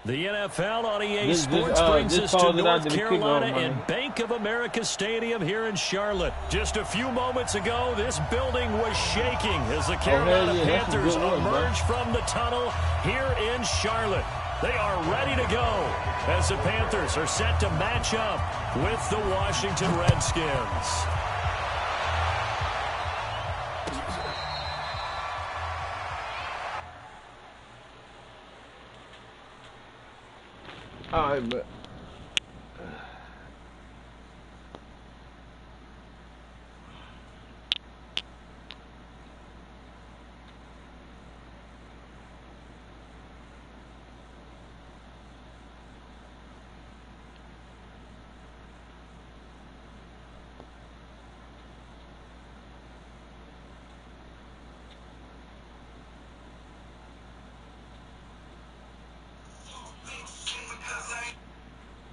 The NFL on EA Sports brings us to North Carolina and Bank of America Stadium here in Charlotte. Just a few moments ago, this building was shaking as the Carolina Panthers emerged from the tunnel here in Charlotte. They are ready to go as the Panthers are set to match up with the Washington Redskins. All right, but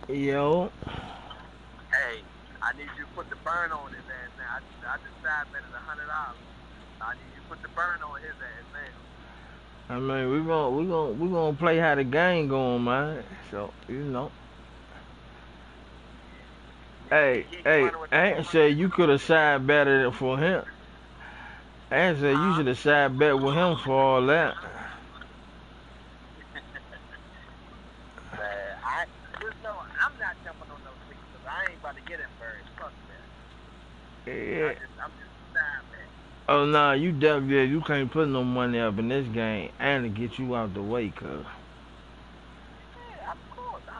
yo. Hey, I need you to put the burn on his ass now. I decided that it's $100. I need you to put the burn on his ass now. I mean, we gonna play how the game going, man. So you know. Hey, I ain't say you could have side betted it for him. I ain't say you should have side bet with him for all that. I'm not jumping on those tickets because I ain't about to get embarrassed. Fuck that. Yeah. I'm just side bet. Oh nah, you duck there. You can't put no money up in this game and to get you out the way, cuz. Yeah, of course. I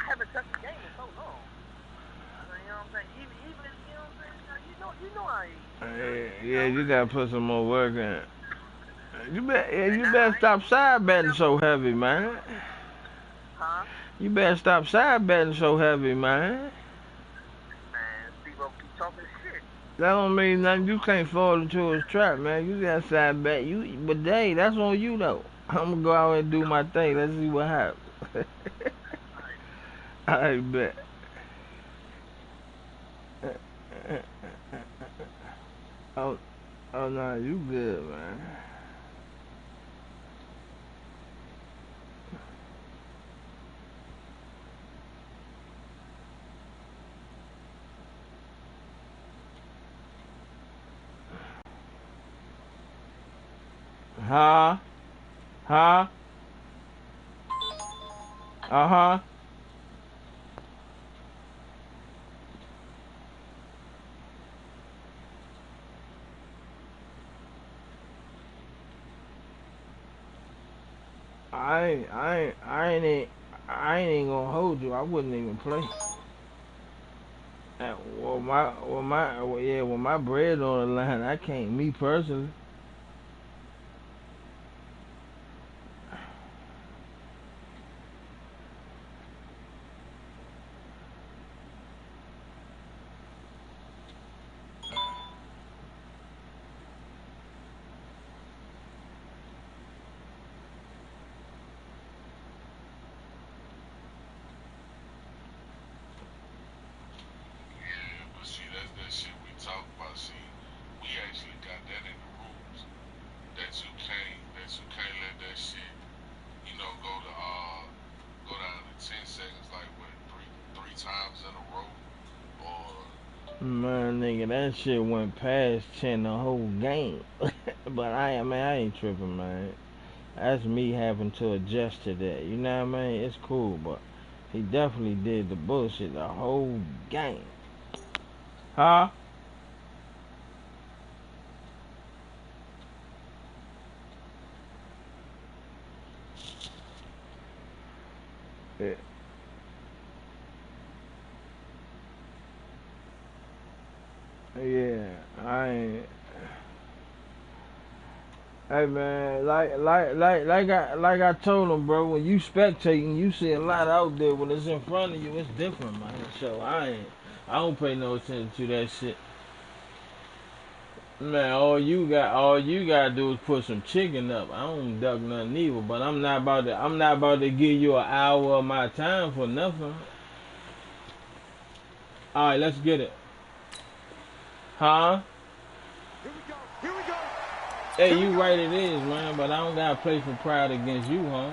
haven't touched the game in so long. You know what I'm saying? Even you know what I'm saying? You know I ain't. Yeah, you gotta put some more work in. You better stop side betting so heavy, man. Huh? You better stop side betting so heavy, man. Man, Steve-O keep talking shit. That don't mean nothing. You can't fall into his trap, man. You got side bet. But hey, that's on you though. I'm gonna go out and do my thing. Let's see what happens. I bet. Oh no, you good, man. Huh? Uh-huh. I ain't gonna hold you. I wouldn't even play. With my bread on the line, I can't. Me personally. Man, nigga, that shit went past 10 the whole game. But I ain't tripping, man. That's me having to adjust to that. You know what I mean? It's cool, but he definitely did the bullshit the whole game. Huh? Yeah. Yeah, I ain't. Hey man, like I told him, bro. When you spectating, you see a lot out there. When it's in front of you, it's different, man. So I don't pay no attention to that shit. Man, all you gotta do is put some chicken up. I don't duck nothing either. But I'm not about to give you an hour of my time for nothing. All right, let's get it. Huh? Here we go. Hey, you right it is, man, but I don't gotta play for pride against you, huh?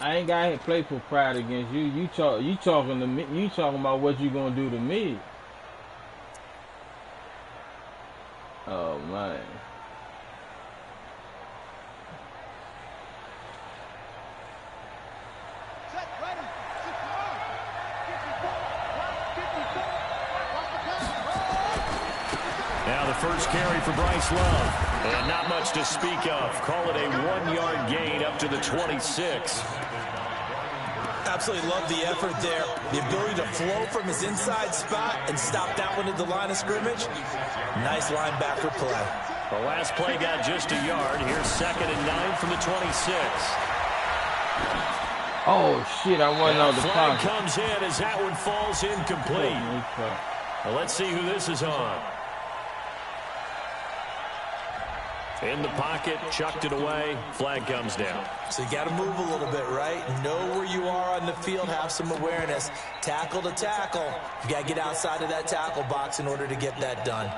I ain't got to play for pride against you. You talking to me? You talking about what you gonna do to me? Oh man. Now the first carry for Bryce Love. And not much to speak of. Call it a 1-yard gain up to the 26. Absolutely love the effort there. The ability to flow from his inside spot and stop that one at the line of scrimmage. Nice linebacker play. The last play got just a yard. Here's 2nd and 9 from the 26. Oh shit! I wasn't on the flag pocket. Comes in as that one falls incomplete. Well, let's see who this is on. In the pocket, chucked it away, flag comes down. So you got to move a little bit, right? Know where you are on the field, have some awareness. Tackle to tackle. You got to get outside of that tackle box in order to get that done.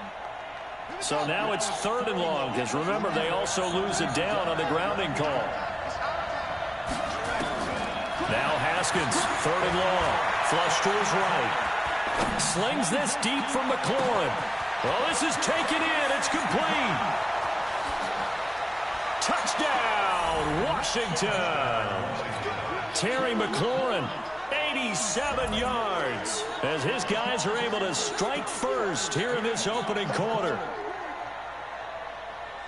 So now it's 3rd and long, because remember, they also lose it down on the grounding call. Now Haskins, 3rd and long, flush to his right. Slings this deep from McLaurin. Well, this is taken in, it's complete. Touchdown, Washington. Terry McLaurin, 87 yards, as his guys are able to strike first here in this opening quarter.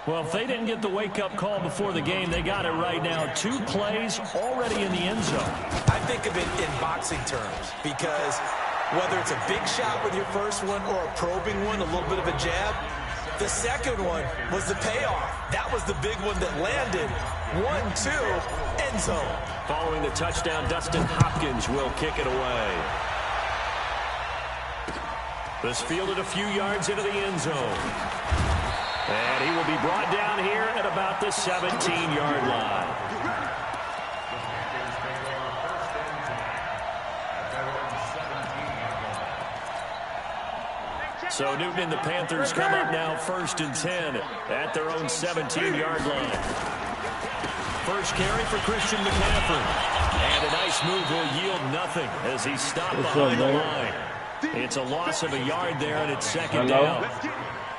Well, if they didn't get the wake-up call before the game, they got it right now. 2 plays already in the end zone. I think of it in boxing terms, because whether it's a big shot with your first one or a probing one, a little bit of a jab, the second one was the payoff. That was the big one that landed. 1-2, end zone. Following the touchdown, Dustin Hopkins will kick it away. This fielded a few yards into the end zone. And he will be brought down here at about the 17-yard line. So Newton and the Panthers come up now 1st and 10 at their own 17-yard line. First carry for Christian McCaffrey. And a nice move will yield nothing as he stopped behind the line. It's a loss of a yard there, and it's 2nd down.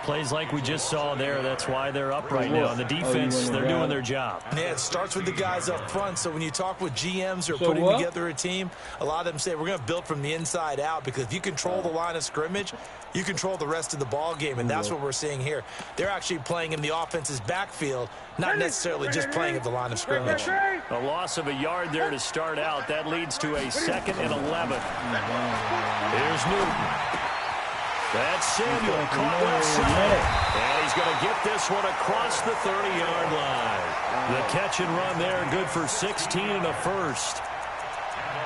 Plays like we just saw there, that's why they're up right now. And the defense, they're doing their job. Yeah, it starts with the guys up front. So when you talk with GMs who are putting together a team, a lot of them say we're going to build from the inside out, because if you control the line of scrimmage, you control the rest of the ball game, and that's what we're seeing here. They're actually playing in the offense's backfield, not necessarily just playing at the line of scrimmage. A loss of a yard there to start out. That leads to a 2nd and 11. Here's Newton. That's Samuel caught left side. And he's going to get this one across the 30-yard line. The catch and run there, good for 16 and a first.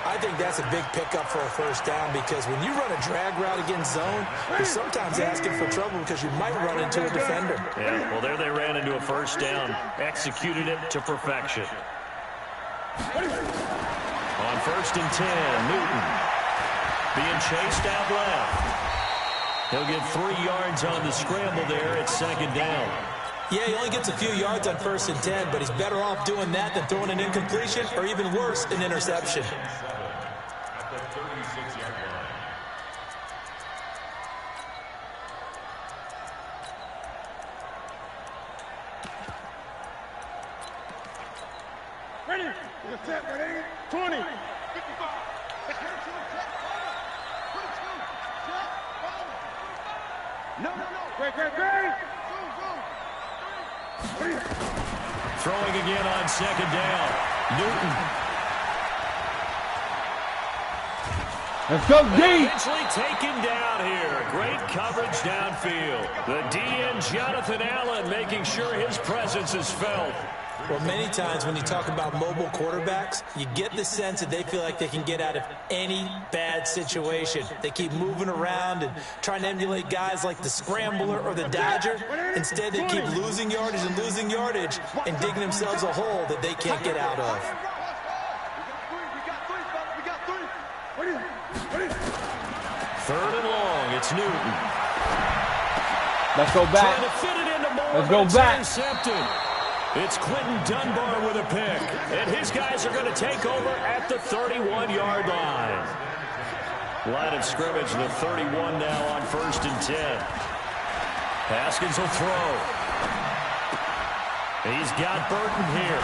I think that's a big pickup for a first down, because when you run a drag route against zone, you're sometimes asking for trouble because you might run into a defender. Yeah, well, there they ran into a first down. Executed it to perfection. On 1st and 10, Newton being chased out left. He'll get 3 yards on the scramble there at 2nd down. Yeah, he only gets a few yards on 1st and 10, but he's better off doing that than throwing an incompletion, or even worse, an interception. Ready? Set, ready? 20. 55. No. Great. Throwing again on 2nd down. Newton. Let's go deep. Eventually taken down here. Great coverage downfield. The DN, Jonathan Allen, making sure his presence is felt. Well, many times when you talk about mobile quarterbacks, you get the sense that they feel like they can get out of any bad situation. They keep moving around and trying to emulate guys like the Scrambler or the Dodger. Instead, they keep losing yardage and digging themselves a hole that they can't get out of. Third and long, it's Newton. Let's go back. Trying to fit it into Moore, Let's go back. Intercepted. It's Quentin Dunbar with a pick. And his guys are going to take over at the 31-yard line. Line of scrimmage, the 31 now on 1st and 10. Haskins will throw. He's got Burton here.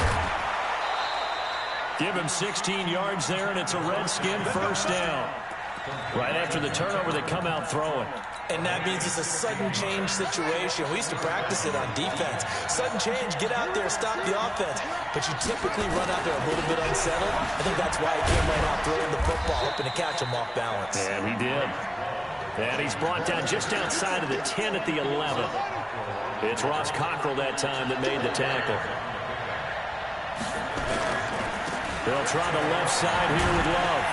Give him 16 yards there, and it's a Redskin first down. Right after the turnover, they come out throwing. And that means it's a sudden change situation. We used to practice it on defense. Sudden change, get out there, stop the offense. But you typically run out there a little bit unsettled. I think that's why he came right out throwing the football, hoping to catch him off balance. And he did. And he's brought down just outside of the 10 at the 11. It's Ross Cockrell that time that made the tackle. They'll try the left side here with Love.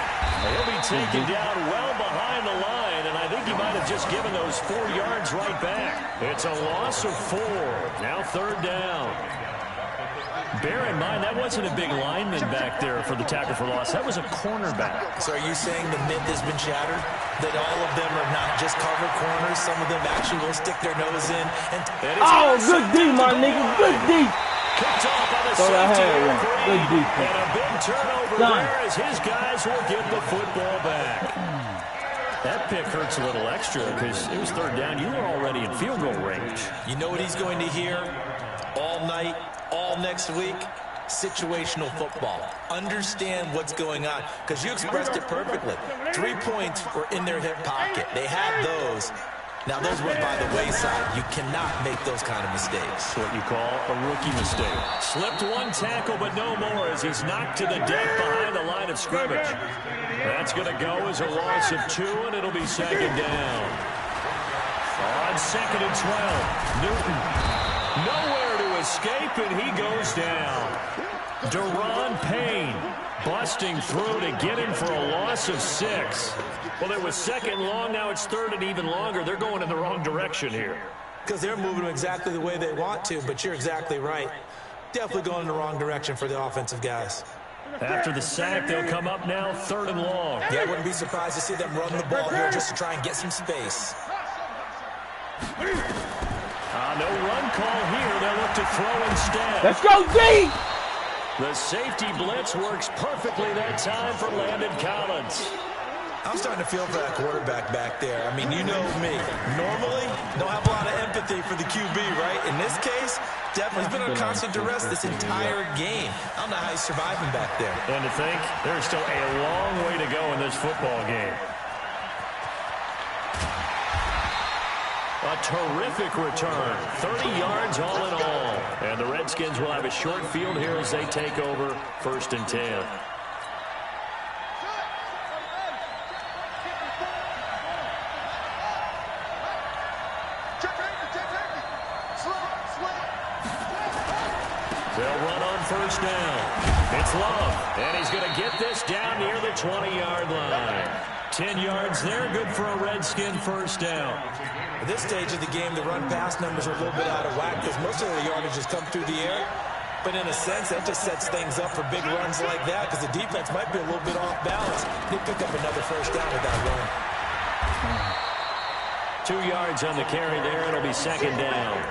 He'll be taken down well behind the line, and I think he might have just given those 4 yards right back. It's a loss of 4. Now 3rd down. Bear in mind, that wasn't a big lineman back there for the tackle for loss. That was a cornerback. So are you saying the myth has been shattered? That all of them are not just cover corners? Some of them actually will stick their nose in. Oh, good D, my nigga. Good D. Kicked off on the safety. Good defense. And a big turnover there as his guys will get the football back. That pick hurts a little extra because it was 3rd down. You were already in field goal range. You know what he's going to hear all night, all next week? Situational football. Understand what's going on, because you expressed it perfectly. 3 points were in their hip pocket. They had those. Now, those went by the wayside. You cannot make those kind of mistakes. What you call a rookie mistake. Slipped one tackle, but no more as he's knocked to the deck behind the line of scrimmage. That's going to go as a loss of 2, and it'll be 2nd down. On 2nd and 12, Newton. Nowhere to escape, and he goes down. Deron Payne busting through to get him for a loss of 6. Well, it was 2nd long. Now it's 3rd and even longer. They're going in the wrong direction here. Because they're moving exactly the way they want to, but you're exactly right. Definitely going in the wrong direction for the offensive guys. After the sack, they'll come up now 3rd and long. Yeah, I wouldn't be surprised to see them run the ball here just to try and get some space. No run call here. They'll look to throw instead. Let's go, D! The safety blitz works perfectly that time for Landon Collins. I'm starting to feel for that quarterback back there. I mean, you know me. Normally, don't have a lot of empathy for the QB, right? In this case, definitely he's been under constant duress this entire game. I don't know how he's surviving back there. And to think, there's still a long way to go in this football game. A terrific return. 30 yards all in all. And the Redskins will have a short field here as they take over 1st and 10. They'll run on 1st down. It's Love, and he's going to get this down near the 20-yard line. 10 yards there, good for a Redskin first down. At this stage of the game, the run-pass numbers are a little bit out of whack because most of the yardage has come through the air. But in a sense, that just sets things up for big runs like that because the defense might be a little bit off balance. They pick up another first down with that run. 2 yards on the carry there. It'll be 2nd down.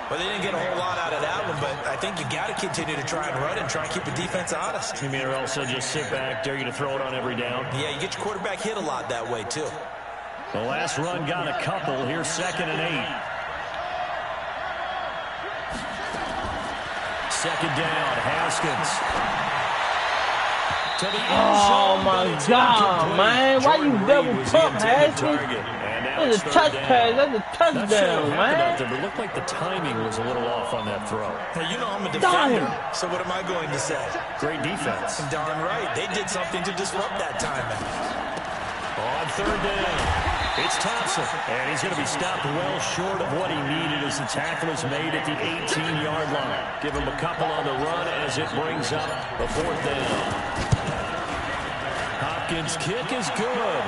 Well, they didn't get a whole lot out of that one, but I think you got to continue to try and run and try and keep the defense honest. You mean or also just sit back, dare you to throw it on every down? Yeah, you get your quarterback hit a lot that way, too. The last run got a couple. Here's 2nd and 8. 2nd down, Haskins. To the end zone. Oh, my God, man. Why you double pump, Haskins? That's a touch pass. That's a touchdown, man. But it looked like the timing was a little off on that throw. Hey, you know I'm a defender, so what am I going to say? Great defense. Darn right. They did something to disrupt that timing. On 3rd down, it's Thompson. And he's going to be stopped well short of what he needed as the tackle is made at the 18-yard line. Give him a couple on the run as it brings up a 4th down. Hopkins' kick is good.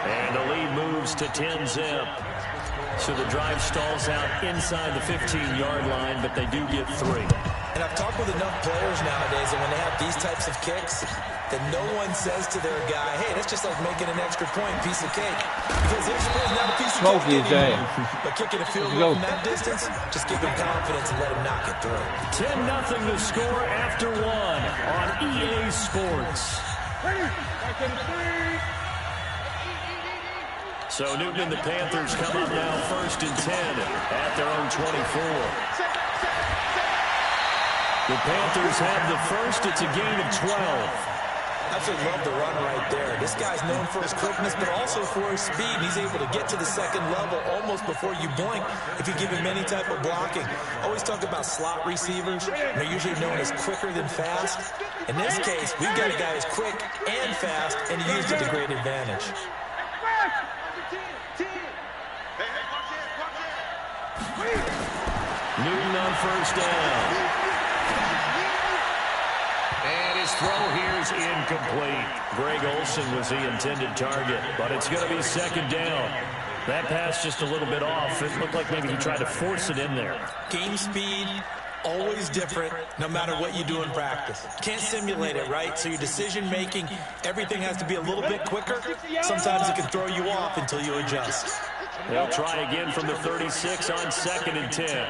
And the lead moves to 10-zip. So the drive stalls out inside the 15-yard line, but they do get 3. And I've talked with enough players nowadays that when they have these types of kicks, that no one says to their guy, hey, that's just like making an extra point, piece of cake. Because they're supposed to have a piece of smoke his ass. But kicking a field goal from that distance, just give him confidence and let him knock it through. 10-0 to score after 1 on EA Sports. So Newton and the Panthers come up now 1st and 10 at their own 24. The Panthers have the first. It's a gain of 12. Absolutely love the run right there. This guy's known for his quickness, but also for his speed. He's able to get to the second level almost before you blink if you give him any type of blocking. Always talk about slot receivers. They're usually known as quicker than fast. In this case, we've got a guy who's quick and fast, and he used it to great advantage. Newton on 1st down. And his throw here is incomplete. Greg Olsen was the intended target, but it's going to be 2nd down. That pass just a little bit off. It looked like maybe he tried to force it in there. Game speed, always different, no matter what you do in practice. Can't simulate it, right? So your decision-making, everything has to be a little bit quicker. Sometimes it can throw you off until you adjust. They'll try again from the 36 on 2nd and 10.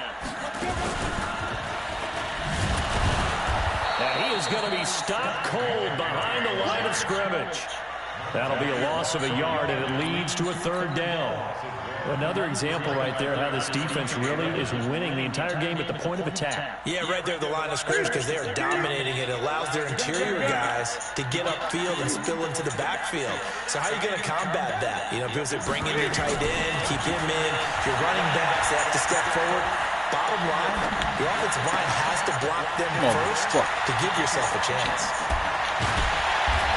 And he is going to be stopped cold behind the line of scrimmage. That'll be a loss of a yard, and it leads to a 3rd down. Another example right there how this defense really is winning the entire game at the point of attack. Yeah, right there at the line of scrimmage because they are dominating it. It allows their interior guys to get upfield and spill into the backfield. So how are you going to combat that? You know, because they bring in your tight end, keep him in. Your running backs have to step forward. Bottom line, the offensive line has to block them first to give yourself a chance.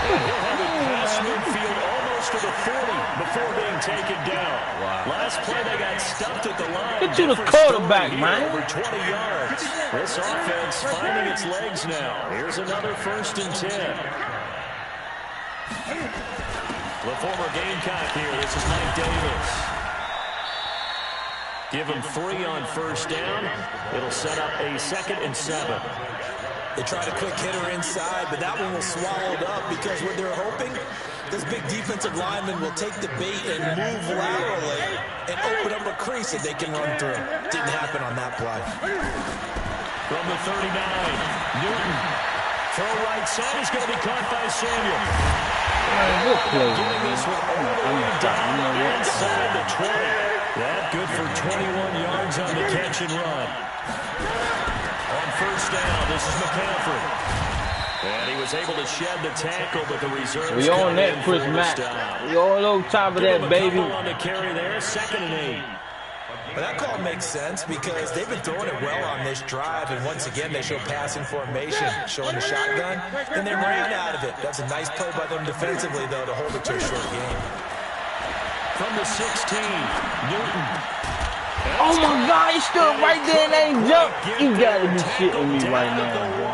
And he'll have it past midfield almost to the 40 before being taken down. Wow. Last play, they got stuffed at the line. Get to the quarterback, man. Over 20 yards. This offense finding its legs now. Here's another 1st and 10. The former Gamecock here. This is Mike Davis. Give him 3 on 1st down. It'll set up a 2nd and 7. They tried a quick hitter inside, but that one was swallowed up because what they're hoping, this big defensive lineman will take the bait and move laterally and open up a crease that they can run through. Didn't happen on that play. From the 39, Newton. Throw right side is going to be caught by Samuel. Getting this one all the way down inside the 20. That good for 21 yards on the catch and run. On 1st down, this is McCaffrey. And he was able to shed the tackle, but the reserves. We on that, Chris Mack. We all over top of that, baby. On the carry there, 2nd and 8. But that call makes sense because they've been throwing it well on this drive, and once again they show passing formation, showing the shotgun. Then they ran out of it. That's a nice play by them defensively, though, to hold it to a short game. From the 16, Newton. Oh my God, he stood right there and ain't jumped. You gotta be shitting me right now.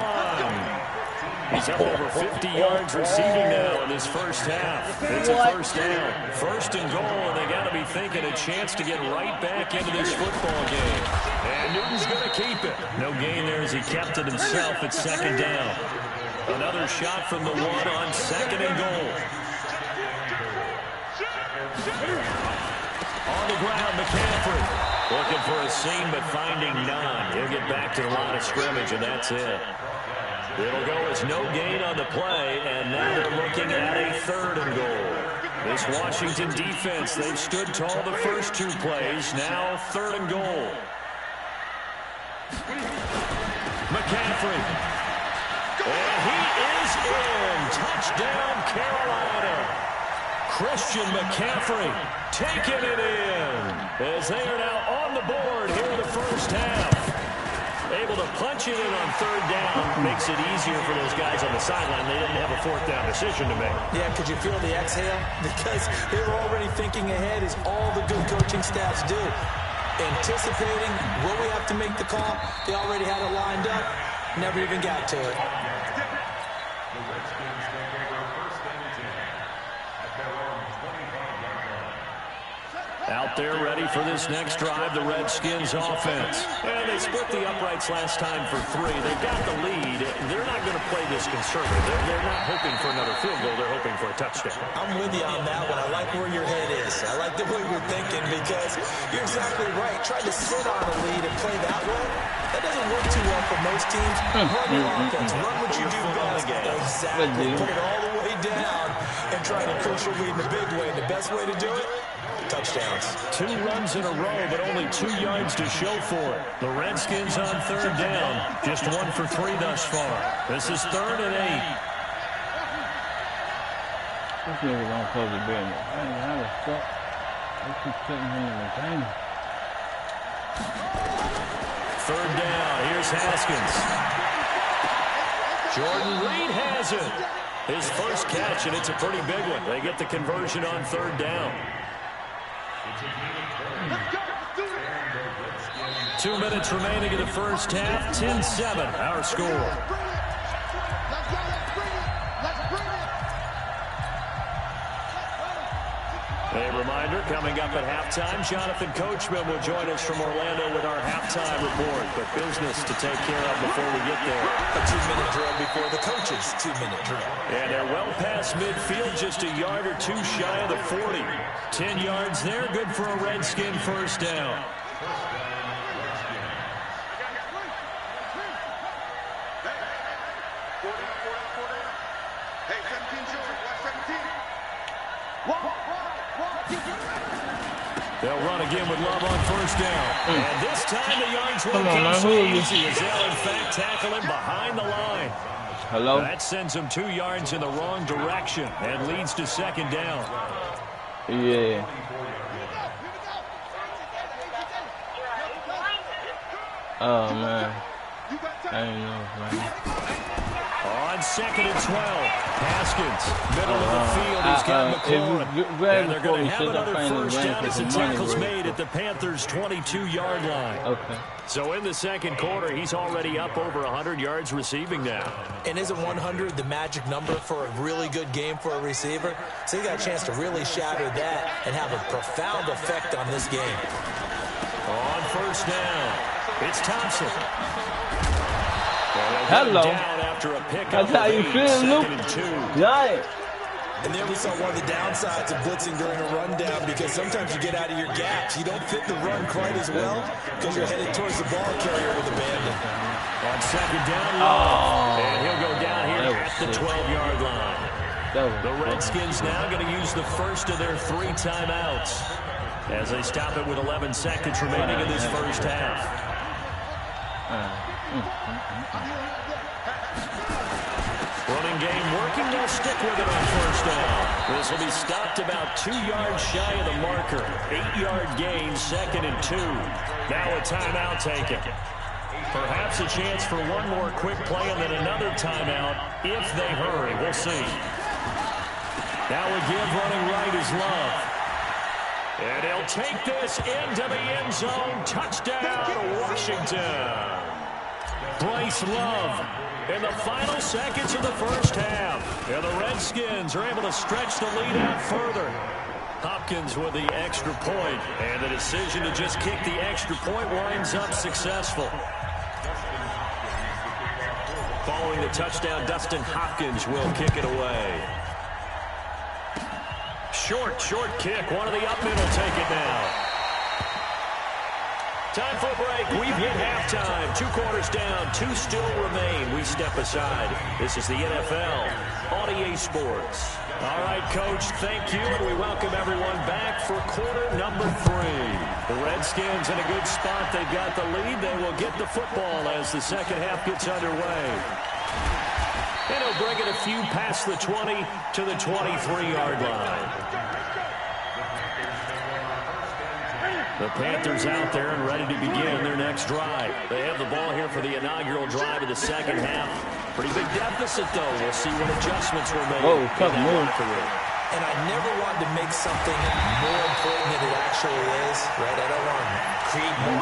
He's up over 50 yards receiving now in his 1st half. It's a 1st down. 1st and goal, and they got to be thinking a chance to get right back into this football game. And Newton's going to keep it. No gain there as he kept it himself at 2nd down. Another shot from the 1 on 2nd and goal. On the ground, McCaffrey. Looking for a seam, but finding none. He'll get back to the line of scrimmage, and that's it. It'll go as no gain on the play, and now they're looking at a 3rd and goal. This Washington defense, they've stood tall the first 2 plays. Now 3rd and goal. McCaffrey. And he is in. Touchdown, Carolina. Christian McCaffrey taking it in as they are now on the board here in the 1st half. Able to punch it in on 3rd down makes it easier for those guys on the sideline. They didn't have a 4th down decision to make. Yeah, could you feel the exhale? Because they were already thinking ahead as all the good coaching staffs do. Anticipating, will we have to make the call? They already had it lined up. Never even got to it. Out there ready for this next drive, the Redskins offense. And they split the uprights last time for 3. They've got the lead. They're not going to play this conservative. They're not hoping for another field goal. They're hoping for a touchdown. I'm with you on that one. I like where your head is. I like the way you're thinking because you're exactly right. Trying to sit on a lead and play that way, that doesn't work too well for most teams. Run your offense. Run what you do best. Exactly. Put it all the way down and try to crucial lead in the big way. And the best way to do it, touchdowns. 2 runs in a row, but only 2 yards to show for it. The Redskins on 3rd down. Just 1 for 3 thus far. This is 3rd and 8. This nigga don't close the business. How the fuck? They keep putting him in the game. 3rd down. Here's Haskins. Jordan Reed has it. His first catch, and it's a pretty big one. They get the conversion on 3rd down. 2 minutes remaining in the first half. 10-7, our score. A reminder, coming up at halftime, Jonathan Coachman will join us from Orlando with our halftime report. But business to take care of before we get there. A 2-minute drill before the coach's 2-minute drill. And they're well past midfield, just a yard or 2 shy of the 40. 10 yards there, good for a Redskin first down. They'll run again with Love on first down. And this time the yards won't come so easy as they'll in fact tackle him behind the line. Hello? That sends him 2 yards in the wrong direction and leads to 2nd down. Yeah. Oh, man. I didn't know, man. On 2nd and 12, Haskins, middle of the field, he's got McLaurin. And they're going to have another first down as the tackle's made at the Panthers' 22-yard line. Okay. So in the second quarter, he's already up over 100 yards receiving now. And isn't 100 the magic number for a really good game for a receiver? So he got a chance to really shatter that and have a profound effect on this game. On first down, it's Thompson. Hello. Down after a pick That's how you feel, Luke? Yeah. And there we saw one of the downsides of blitzing during a rundown because sometimes you get out of your gaps. You don't fit the run quite as well because you're headed towards the ball carrier with abandon. On 2nd down, and he'll go down here at the 12-yard line. The Redskins now going to use the first of their 3 timeouts as they stop it with 11 seconds remaining in this first half. Running game working, they'll stick with it on first down. This will be stopped about 2 yards shy of the marker. 8-yard gain, 2nd and 2. Now a timeout taken. Perhaps a chance for one more quick play and then another timeout if they hurry. We'll see. Now we give running right is Love. And he'll take this into the end zone. Touchdown, Washington. Bryce Love in the final seconds of the first half. And the Redskins are able to stretch the lead out further. Hopkins with the extra point, and the decision to just kick the extra point winds up successful. Following the touchdown, Dustin Hopkins will kick it away. Short kick. One of the up middle take it now. Time for a break. We've hit halftime. 2 quarters down. 2 still remain. We step aside. This is the NFL on EA Sports. All right, Coach, thank you, and we welcome everyone back for quarter number 3. The Redskins in a good spot. They've got the lead. They will get the football as the second half gets underway. And he'll bring it a few past the 20 to the 23-yard line. The Panthers out there and ready to begin their next drive. They have the ball here for the inaugural drive of the second half. Pretty big deficit, though. We'll see what adjustments were made. Whoa, tough move. and I never wanted to make something more important than it actually is, right? I don't want to create more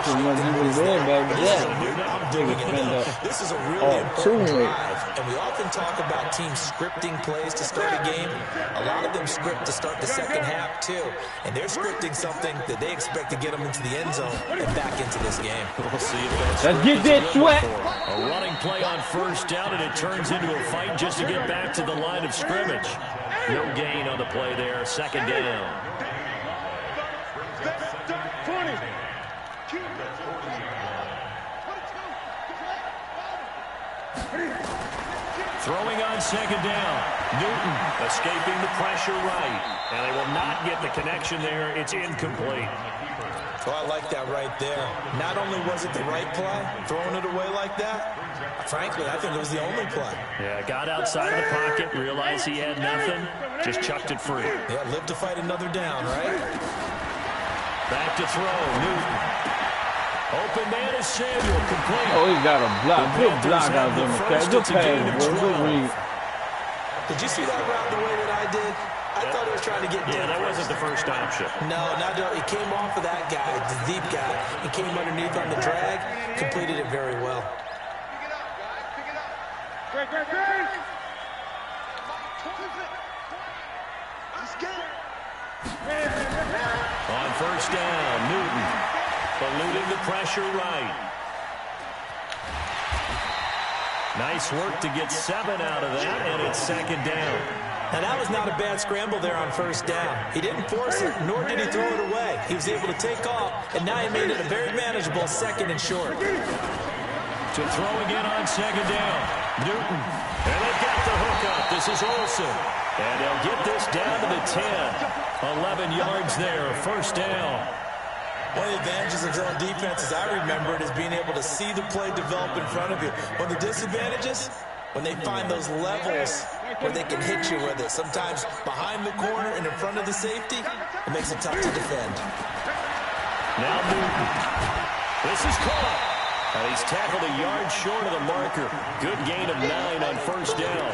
I'm doing it. This is a really important drive, and we often talk about teams scripting plays to start a game. A lot of them script to start the second half, too, and they're scripting something that they expect to get them into the end zone and back into this game. We'll see if that's let's get that sweat. A running play on first down, and it turns into a fight just to get back to the line of scrimmage. No gain on the play there, second down. 20. Throwing on second down. Newton escaping the pressure right. And they will not get the connection there. It's incomplete. Well, I like that right there. Not only was it the right play, throwing it away like that, frankly, I think it was the only play. Yeah, got outside of the pocket, realized he had nothing, just chucked it free. Yeah, live to fight another down, right? Back to throw, Newton. Open man is Samuel, complete. Oh, he got a block. Good block out there, McCain. Good pass, bro. Good read. Did you see that route the way that I did? I thought he was trying to get deep. Yeah, that wasn't the first option. No, not he came off of that guy, the deep guy. He came underneath on the drag, completed it very well. Great. Let's go. On first down, Newton eluding the pressure right. Nice work to get 7 out of that, and it's second down. Now, that was not a bad scramble there on first down. He didn't force it, nor did he throw it away. He was able to take off, and now he made it a very manageable second and short. To throw again on second down, Newton. And they've got the hook up. This is Olsen. And they'll get this down to the 10. 11 yards there, first down. One of the advantages of zone defense, as I remember it, is being able to see the play develop in front of you. One of the disadvantages, when they find those levels where they can hit you with it. Sometimes behind the corner and in front of the safety, it makes it tough to defend. Now Newton. This is caught. And he's tackled a yard short of the marker. Good gain of 9 on first down.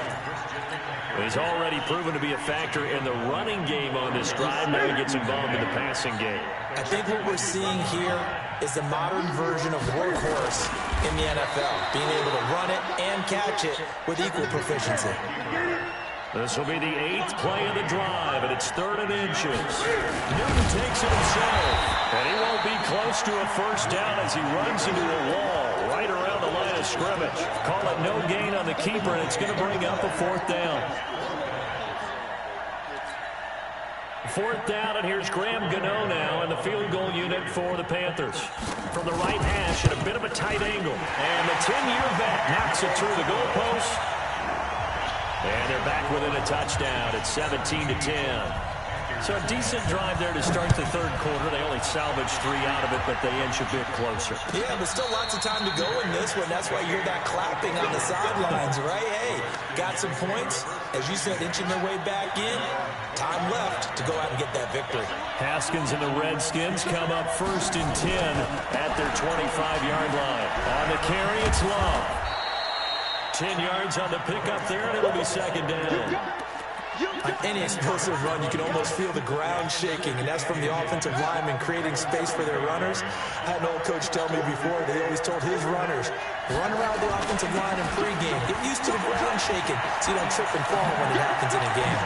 He's already proven to be a factor in the running game on this drive. Now he gets involved in the passing game. I think what we're seeing here is the modern version of workhorse in the NFL, being able to run it and catch it with equal proficiency. This will be the 8th play of the drive, and it's 3rd and inches. Newton takes it himself, and he won't be close to a first down as he runs into a wall right around the line of scrimmage. Call it no gain on the keeper, and it's going to bring up a 4th down. 4th down, and here's Graham Gano now in the field goal unit for the Panthers. From the right hash at a bit of a tight angle. And the 10-year vet knocks it through the goalpost. And they're back within a touchdown. It's 17-10. So a decent drive there to start the 3rd quarter. They only salvaged 3 out of it, but they inch a bit closer. Yeah, but still lots of time to go in this one. That's why you hear that clapping on the sidelines, right? Hey, got some points. As you said, inching their way back in. Time left to go out and get that victory. Haskins and the Redskins come up 1st and 10 at their 25-yard line. On the carry, it's Love. 10 yards on the pickup there, and it'll be second down. On any explosive run, you can almost feel the ground shaking, and that's from the offensive linemen creating space for their runners. I had an old coach tell me before, they always told his runners, run around the offensive line in pregame. Get used to the ground shaking so you don't trip and fall when it happens in a game.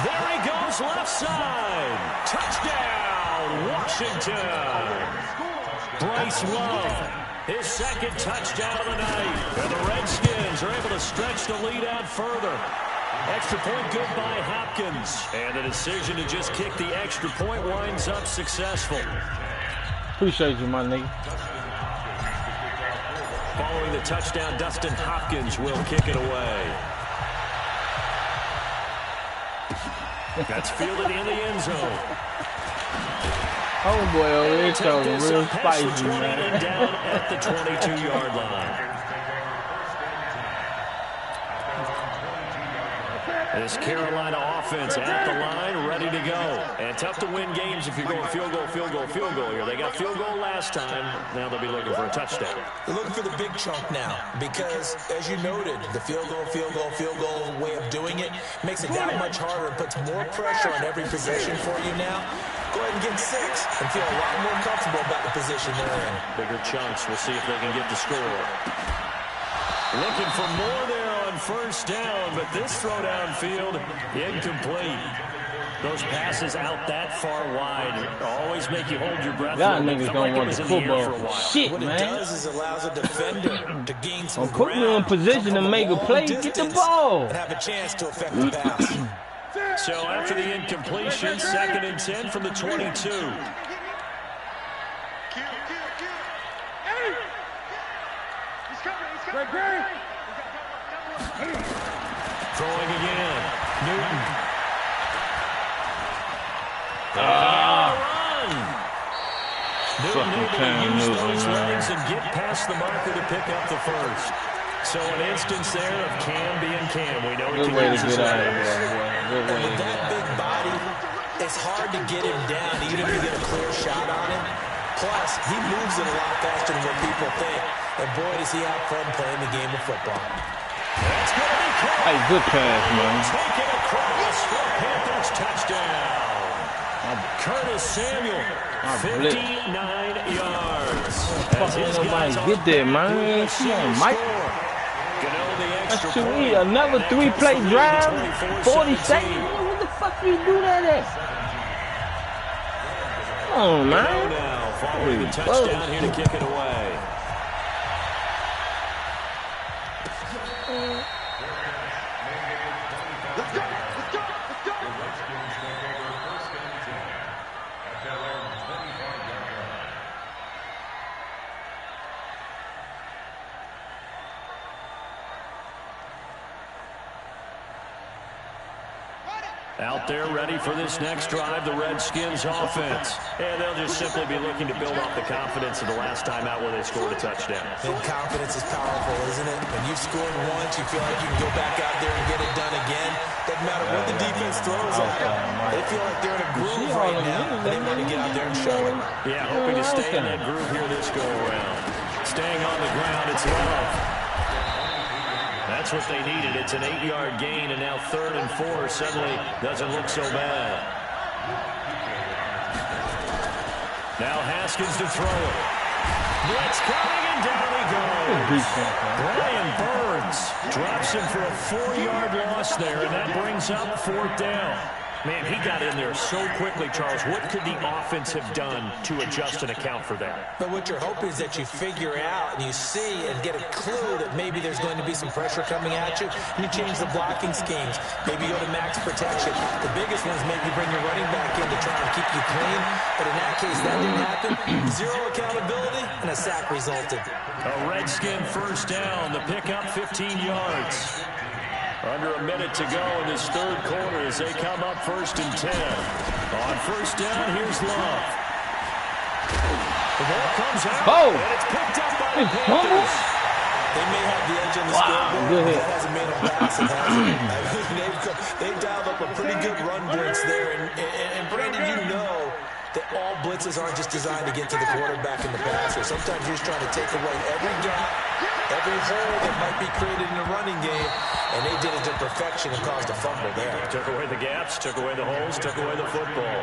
There he goes, left side. Touchdown, Washington. Bryce Love. His 2nd touchdown of the night. And the Redskins are able to stretch the lead out further. Extra point good by Hopkins. And the decision to just kick the extra point winds up successful. Appreciate you, my nigga. Following the touchdown, Dustin Hopkins will kick it away. That's fielded in the end zone. Oh boy, over there talking real spicy, man. Down at the 22-yard line. This Carolina offense at the line, ready to go. And tough to win games if you're going field goal, field goal, field goal here. They got field goal last time. Now they'll be looking for a touchdown. They're looking for the big chunk now because, as you noted, the field goal way of doing it makes it that much harder and puts more pressure on every possession for you now. Go ahead and get 6 and feel a lot more comfortable about the position they're in. Bigger chunks. We'll see if they can get the score. Looking for more there on first down, but this throw downfield, incomplete. Those passes out that far wide always make you hold your breath. Y'all niggas don't want the football. Shit, what man. What it does is allows a defender to gain some ground. Put me in position to make a play. Get the ball. And have a chance to affect the pass. So after the incompletion, 2nd and 10 from the 22. Throwing again. Newton. Run. Newton able to use those legs and get past the marker to pick up the first. So an instance there of Cam being Cam. We know he can use his legs. With that big body, it's hard to get him down even if you get a clear shot on him. Plus, he moves it a lot faster than what people think. And boy, does he have fun playing the game of football. That's going to be caught. Hey, good pass, man. Take it across for Panthers touchdown. Curtis Samuel, 59 yards. Fucking nobody get there, man. Come on, Mike. That's too easy. Another 3-play drive, 40 seconds. What the fuck you do that at? Come on, man. Now, following the touchdown here to kick it away. Out there ready for this next drive, the Redskins offense. And they'll just simply be looking to build off the confidence of the last time out where they scored a touchdown. And confidence is powerful, isn't it? When you've scored once, you feel like you can go back out there and get it done again. Doesn't matter what the defense throws at them. They feel like they're in a groove right now, and they want to get out there and show it. Yeah, hoping to stay in that groove here this go-around. Staying on the ground, it's Love. That's what they needed. It's an 8-yard gain, and now 3rd and 4 suddenly doesn't look so bad. Now Haskins to throw it. Blitz coming, and down he goes. Brian Burns drops him for a 4-yard loss there, and that brings up 4th down. Man, he got in there so quickly, Charles. What could the offense have done to adjust and account for that? But what you're hoping is that you figure out and you see and get a clue that maybe there's going to be some pressure coming at you, and you change the blocking schemes. Maybe go to max protection. The biggest one is maybe bring your running back in to try and keep you clean. But in that case, that didn't happen. 0 accountability, and a sack resulted. A Redskin 1st down. The pickup 15 yards. Under a minute to go in this 3rd quarter as they come up 1st and 10. On 1st down, here's Love. The ball comes out, and it's picked up by the Panthers. They may have the edge on the scoreboard, but that hasn't made them pass. It hasn't. They've dialed up a pretty good run blitz there. And Brandon, you know that all blitzes aren't just designed to get to the quarterback and the passer. Sometimes you're just trying to take away every gap, every hole that might be created in the running game. And they did it to perfection and caused a fumble there. Took away the gaps, took away the holes, took away the football.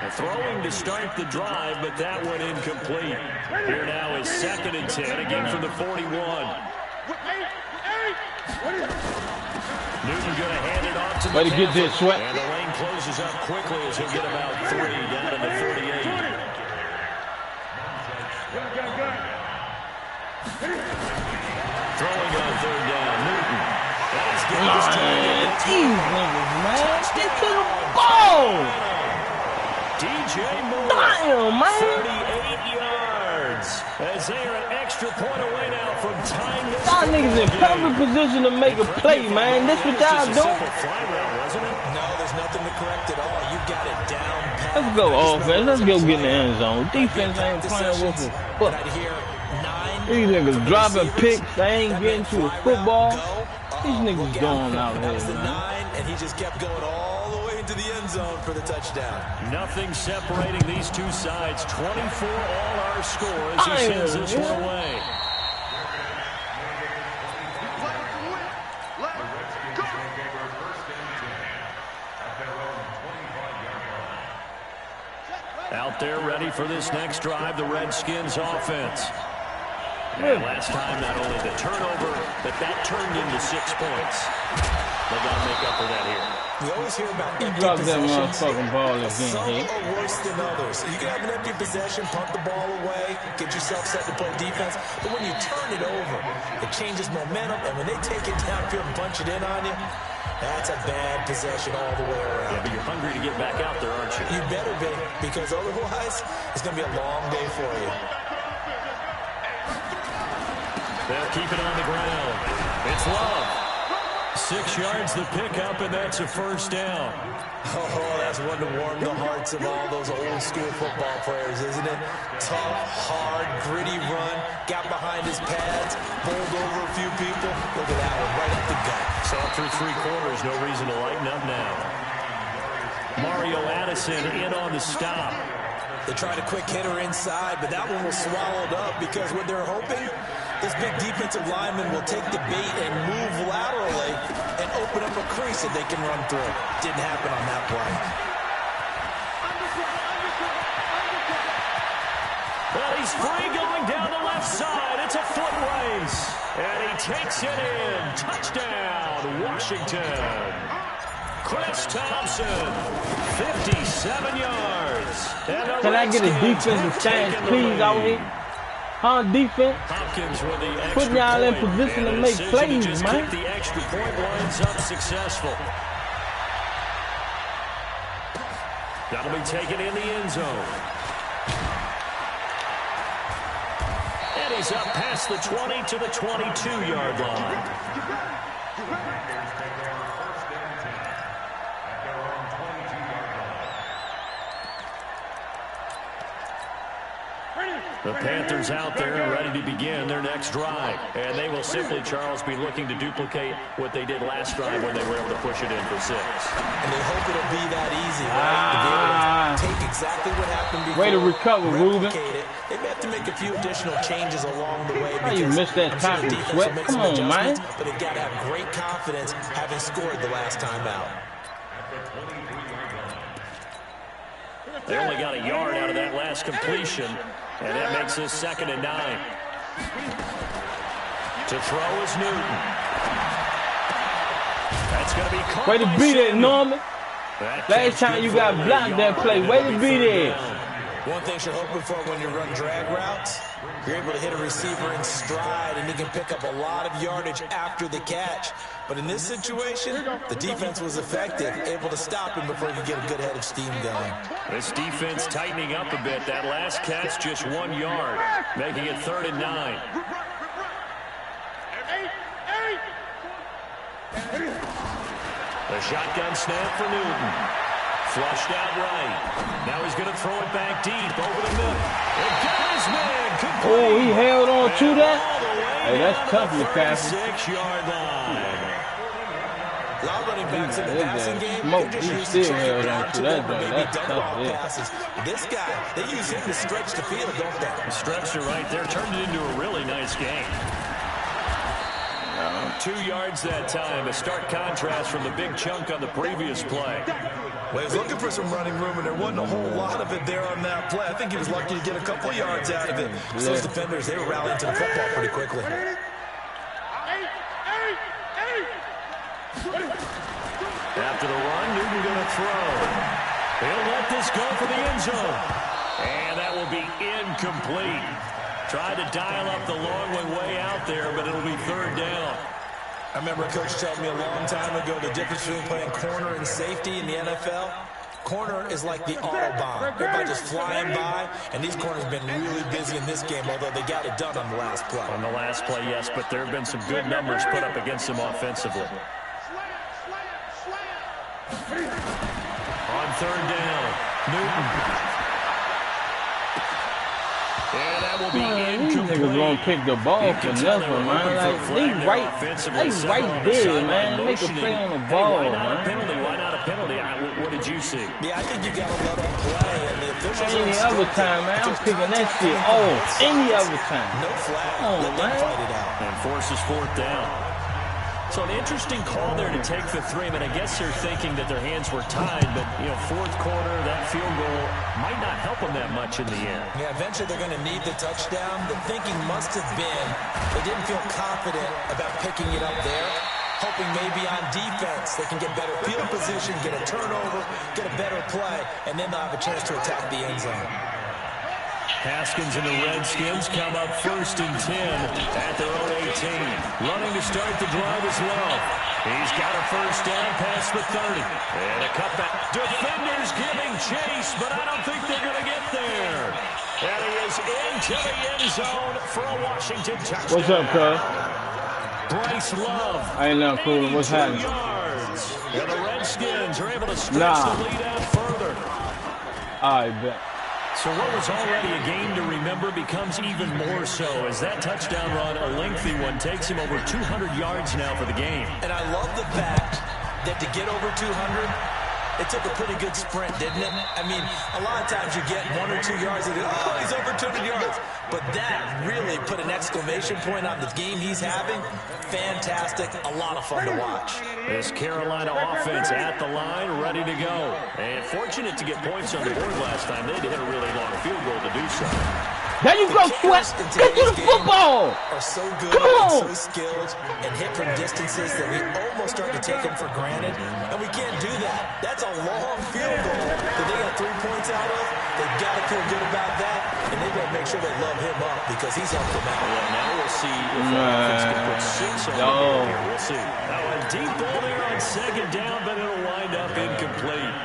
A throwing to start the drive, but that went incomplete. Here now is 2nd and 10, again from the 41. Newton going to hand it off to the get this sweat. And the lane closes up quickly as he'll get about 3 down to the 48. Throwing on 3rd down, Newton. These niggas, man. Get to the ball. DJ Moore, damn, man. 38 yards. As they are an extra point away now from tying this. Y'all niggas in perfect position to make a play, man. This what y'all doing. Fly route, wasn't it? No, there's nothing to correct at all. You got it down. Let's go offense. Let's go get in the end zone. Defense ain't playing with us. Fuck. These niggas dropping picks. They ain't getting to the football. These niggas going out here, man. And and he just kept going all the way into the end zone for the touchdown. Nothing separating these two sides. 24 all our score as he sends this one away. Out there ready for this next drive, the Redskins offense. And last time, not only the turnover, but that turned into 6 points. They got to make up for that here. We always hear about empty Drop that possessions. motherfucking ball Some again, are worse than others. You can have an empty possession, punt the ball away, get yourself set to play defense. But when you turn it over, it changes momentum. And when they take it downfield and punch it in on you, that's a bad possession all the way around. Yeah, but you're hungry to get back out there, aren't you? You better be, because otherwise, it's going to be a long day for you. They'll keep it on the ground. It's Love. 6 yards the pickup, and that's a first down. Oh, that's one to warm the hearts of all those old-school football players, isn't it? Tough, hard, gritty run, got behind his pads, bowled over a few people. Look at that one, right up the gut. Saw through 3 quarters, no reason to lighten up now. Mario Addison in on the stop. They tried a quick hitter inside, but that one was swallowed up because what they're hoping, this big defensive lineman will take the bait and move laterally and open up a crease that they can run through. Didn't happen on that play. Well, he's free going down the left side. It's a foot race. And he takes it in. Touchdown, Washington. Chris Thompson, 57 yards. Can I get a defensive stance, please, out here? Huh, defense? Hopkins with the extra Put y'all in point, position to and a make decision plays, to just man. keep the extra point lines up successful. That'll be taken in the end zone. And he's up past the 20 to the 22-yard line. The Panthers out there ready to begin their next drive. And they will simply, Charles, be looking to duplicate what they did last drive when they were able to push it in for 6. And they hope it'll be that easy, right? To be able to take exactly what happened before. Way to recover, Ruben. They may have to make a few additional changes along the way. How you missed that tackle, Sweat? Come on, man. But they've got to have great confidence having scored the last time out. They only got a yard out of that last completion, and that makes this 2nd and 9. To throw is Newton. That's going to be caught. Way to beat it, Norman. Last time you got blocked that play. Way to beat it. One thing you're hoping for when you run drag routes, you're able to hit a receiver in stride, and he can pick up a lot of yardage after the catch. But in this situation, the defense was effective, able to stop him before he could get a good head of steam going. This defense tightening up a bit. That last catch just 1 yard, making it 3rd and 9. The shotgun snap for Newton. Flushed out right. Now he's going to throw it back deep over the middle. It got his man. Complete. Oh, he held on to that? Hey, that's tough, you Cassie. 6-yard line. A lot of running backs in the passing game, smoke. they're just He used to still held tripping on down to to that, them, though. maybe That's dump tough, off yeah. passes. This guy, they use him to stretch the field, don't they? Stretcher right there turned it into a really nice game. 2 yards that time, a stark contrast from the big chunk on the previous play. Well, he was looking for some running room, and there wasn't a whole lot of it there on that play. I think he was lucky to get a couple of yards out of it. So those defenders, they were rallying to the football pretty quickly. After the run, Newton going to throw. He'll let this go for the end zone. And that will be incomplete. Tried to dial up the long way out there, but it'll be 3rd down. I remember a coach telling me a long time ago the difference between playing corner and safety in the NFL. Corner is like the Autobahn. Everybody just flying by, and these corners have been really busy in this game, although they got it done on the last play. On the last play, yes, but there have been some good numbers put up against them offensively. On 3rd down, Newton. And that will be incomplete. niggas won't pick the ball for nothing, man. Like, they right there, man. Make a play on the ball, man. Why not a penalty? What did you see? Yeah, I think you got to let them play. And the officials any other time, man, I'm picking that shit off. Any other time. No flag. Come on, let them fight it out. And forces fourth down. So an interesting call there to take the three. I mean, I guess they're thinking that their hands were tied, but, you know, fourth quarter, that field goal might not help them that much in the end. Yeah, eventually they're going to need the touchdown. The thinking must have been they didn't feel confident about picking it up there, hoping maybe on defense they can get better field position, get a turnover, get a better play, and then they'll have a chance to attack the end zone. Haskins and the Redskins come up 1st and 10 at their own 18. Running to start the drive is Love. He's got a first down past the 30. And a cutback. Defenders giving chase, but I don't think they're going to get there. And he is into the end zone for a Washington touchdown. What's up, cuz? Bryce Love. I ain't nothing cool. What's happening? Yards. And the Redskins are able to stretch the lead out further. I bet. So what was already a game to remember becomes even more so as that touchdown run, a lengthy one, takes him over 200 yards now for the game. And I love the fact that to get over 200, it took a pretty good sprint, didn't it? I mean, a lot of times you get 1 or 2 yards and oh, he's over 200 yards. But that really put an exclamation point on the game he's having. Fantastic. A lot of fun to watch. This Carolina offense at the line, ready to go. And fortunate to get points on the board last time. They had to hit a really long field goal to do so. There you go, Sweat. Get to the football. Are so good and so skilled and hit from distances that we almost start to take them for granted. And we can't do that. That's a long field goal that they got 3 points out of. They've got to feel good about that. And they've got to make sure they love him up because he's helped them out. Well, now we'll see if the offense can put 6 on the board here. We'll see. Now a deep ball there on 2nd down, but it'll wind up incomplete.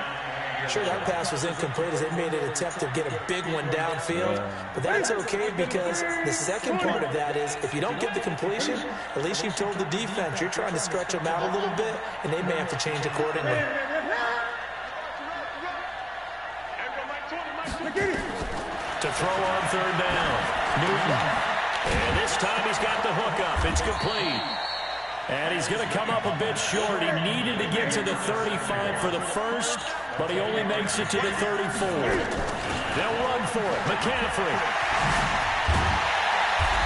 Sure, that pass was incomplete as they made an attempt to get a big one downfield. But that's okay because the second part of that is if you don't get the completion, at least you've told the defense you're trying to stretch them out a little bit, and they may have to change accordingly. To throw on 3rd down, Newton. And this time he's got the hook up. It's complete. And he's going to come up a bit short. He needed to get to the 35 for the first, but he only makes it to the 34. They'll run for it. McCaffrey.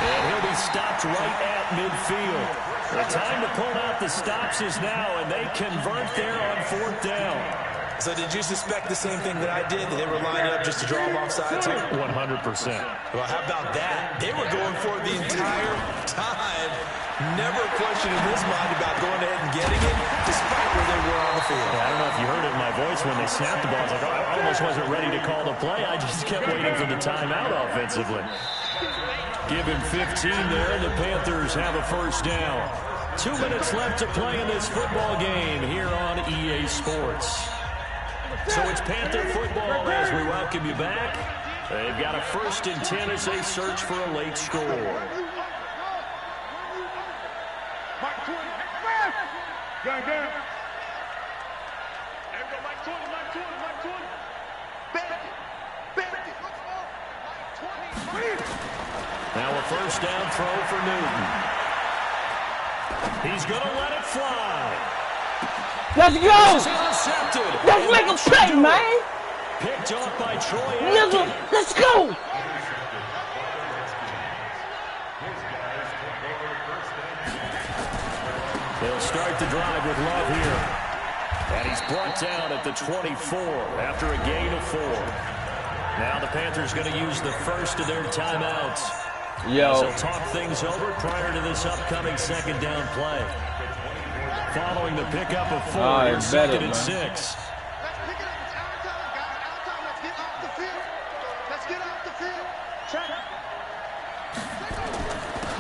And he'll be stopped right at midfield. The time to pull out the stops is now, and they convert there on 4th down. So did you suspect the same thing that I did, that they were lining up just to draw them off sides here? 100%. Well, how about that? They were going for it the entire time. Never a question in his mind about going ahead and getting it, despite where they were on the field. Yeah, I don't know if you heard it in my voice when they snapped the ball. I was like, oh, I almost wasn't ready to call the play. I just kept waiting for the timeout offensively. Give him 15 there, and the Panthers have a first down. 2 minutes left to play in this football game here on EA Sports. So it's Panther football as we welcome you back. They've got a 1st and 10 as they search for a late score. Now a first down throw for Newton. He's going to let it fly. Let's go. Intercepted. Let's make a play, man. Picked off by Troy. Nigga, let's go. They'll start the drive with Love here. And he's brought down at the 24 after a gain of 4. Now the Panthers going to use the first of their timeouts. As they'll talk things over prior to this upcoming 2nd down play. Following the pickup of 4, here's 2nd and 6.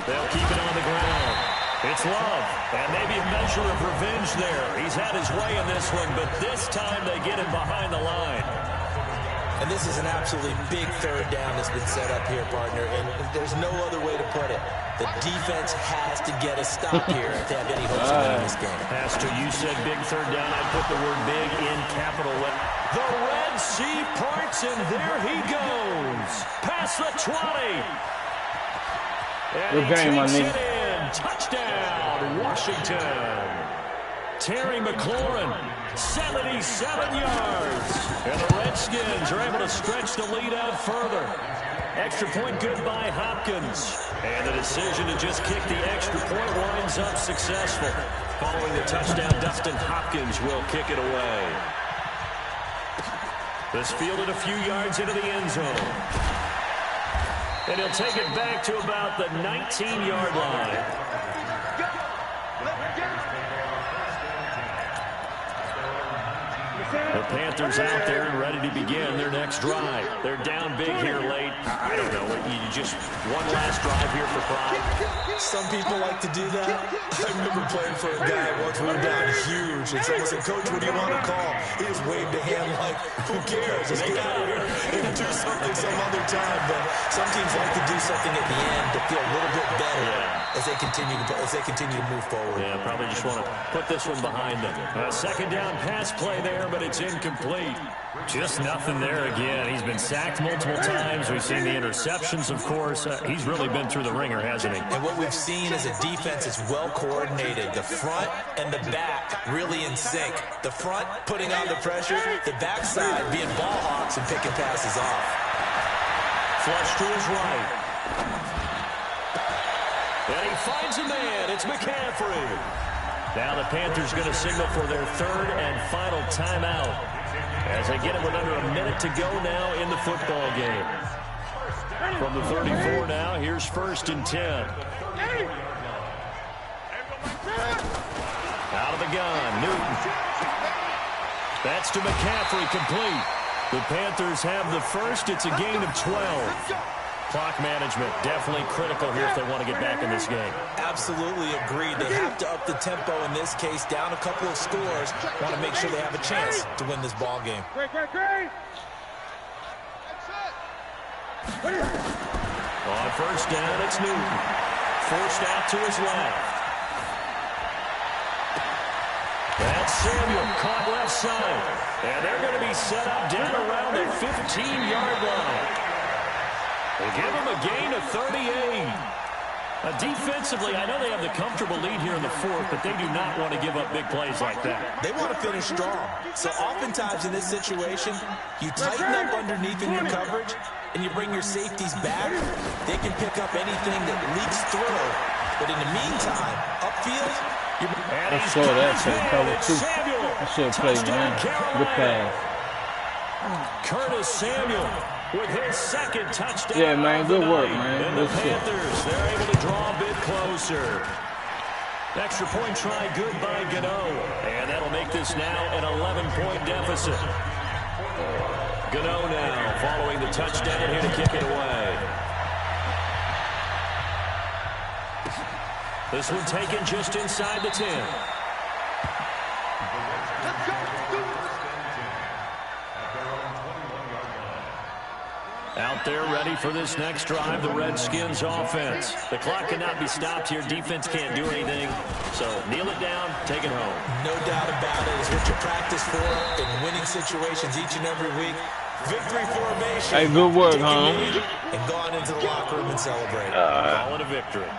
They'll keep it on the ground. It's Love, and maybe a measure of revenge there. He's had his way in this one, but this time they get him behind the line. And this is an absolutely big 3rd down that's been set up here, partner, and there's no other way to put it. The defense has to get a stop here if they have any hopes of winning this game. Pastor, you said big 3rd down. I put the word big in capital letters. The Red Sea parts, and there he goes. Past the 20. Good game, my nigga. Touchdown, Washington. Terry McLaurin, 77 yards. And the Redskins are able to stretch the lead out further. Extra point good by Hopkins. And the decision to just kick the extra point winds up successful. Following the touchdown, Dustin Hopkins will kick it away. This fielded a few yards into the end zone. And he'll take it back to about the 19-yard line. The Panthers out there and ready to begin their next drive. They're down big here late. I don't know. You just one last drive here for pride. Some people like to do that. I remember playing for a guy once. We were down huge, and someone said, "Coach, what do you want to call?" He just waved a hand like, "Who cares? Just get out of here and do something some other time." But some teams like to do something at the end to feel a little bit better as they continue to move forward. Yeah, probably just want to put this one behind them. A second down pass play there, but it's incomplete. Just nothing there again. He's been sacked multiple times. We've seen the interceptions, of course. He's really been through the ringer, hasn't he? And what we've seen is a defense that's well coordinated. The front and the back really in sync. The front putting on the pressure, the backside being ball hawks and picking passes off. Flush to his right. And he finds a man. It's McCaffrey. Now the Panthers going to signal for their third and final timeout as they get it with under a minute to go now in the football game. From the 34 now, here's 1st and 10. Out of the gun, Newton. That's to McCaffrey, complete. The Panthers have the first. It's a gain of 12. Clock management definitely critical here if they want to get back in this game. Absolutely agreed. They have to up the tempo in this case, down a couple of scores. Want to make sure they have a chance to win this ball game. Great. On first down, it's Newton. Forced out to his left. That's Samuel, caught left side. And they're going to be set up down around the 15-yard line. They give him a gain of 38. Defensively, I know they have the comfortable lead here in the fourth, but they do not want to give up big plays like that. They want to finish strong. So oftentimes in this situation, you tighten up underneath in your coverage, and you bring your safeties back. They can pick up anything that leaks through. But in the meantime, upfield, I saw that take cover too. I should have played, man. Good pass. Curtis Samuel with his second touchdown. Yeah, man, good work, man. And the Panthers, they're able to draw a bit closer. Extra point try good by Gano. And that'll make this now an 11-point deficit. Gano now following the touchdown here to kick it away. This one taken just inside the 10. Out there ready for this next drive, the Redskins offense. The clock cannot be stopped here. Defense can't do anything. So kneel it down, take it home. No doubt about it. It's what you practice for in winning situations each and every week. Victory formation. Hey, good work, huh? And go on into the locker room and celebrate. Call it a victory.